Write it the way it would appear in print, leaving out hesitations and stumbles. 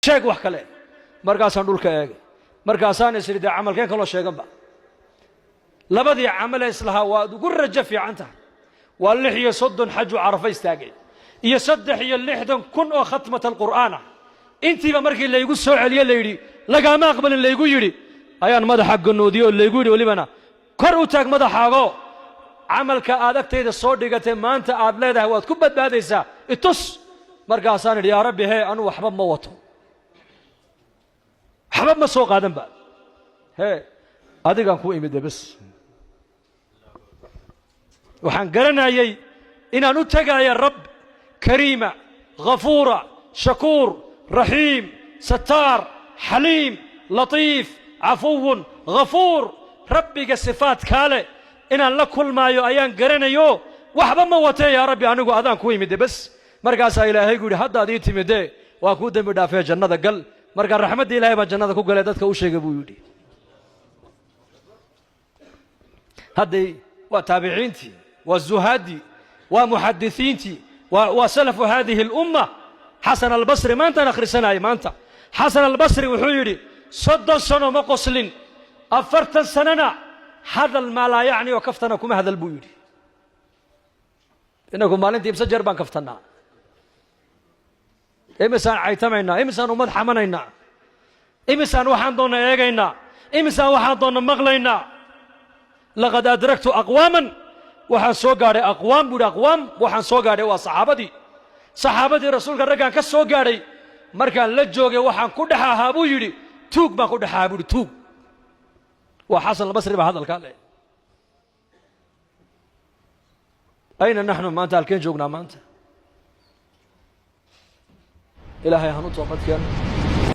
sheeg wax kale markaasaan dhulka eegay markaasaan isiri dee camalkeen kaloo sheeganba labadii camal ee islahaa waad ugu rajo fiican tahay waa 36 xaj oo Carafa istaagay iyo 63 oo khatmat alqur'aan intiiba markii la igu soo celiyay la yiri lagama aqbalin la igu yiri ayaan madaxa ganoodiyo la igu yiri walibana kor u taag madaxaago camalka aad agtayda soo dhigatay maanta aad leedahay waad ku badbaadaysaa itus markaasaan idhi yaa rabbi hee anu waxba ma wato waxba ma soo qaadan ba hee adigaan ku imid bas waxaan garanayay inaan u tagayo rab kariima ghafuura shakuur rahiim sataar xaliim latiif cafuw ghafuur rabbiga sifaat kale inaan la kulmaayo ayaan garanayo waxba ma watay yaa rabbi anigu adaan ku imid bas markaas ilaahay guuri hadda aad ii timide waa ku dambi dhaafay jannada gal marka raxmadda ilaahay ba jannada ku galay dadka u sheegay buu yiri hadday waa taabiciintii waa zuhadi waa muhaddithiintii waa salafu hadhihi al-umma Hasan al-Basri maanta akhrisanay maanta Hasan al-Basri wuxuu yiri 30 sano ma qoslin 40 sanana hadal ma la yaani oo kaftana kuma hadal buu yiri inagu maalintii imsa jeer baan kaftanaa imisaan caytamayna imisaan umad xamanayna imisaan waxaan doona eegayna imisaan waxaan doona maqlayna laqad adraktu aqwaman waxaan soo gaaray aqwaam buu aqwaam waxaan soo gaaray waa saxaabadii rasuulka raggan ka soo gaaray markaan la joogay waxaan ku dhaxahaa buu yiri tuug baan ku dhaxahaa buu tuug waa Hasan al-Basri ba hadalka leh ayna nahnu maanta halkeen joognaa maanta ilaahay hanu toobad keen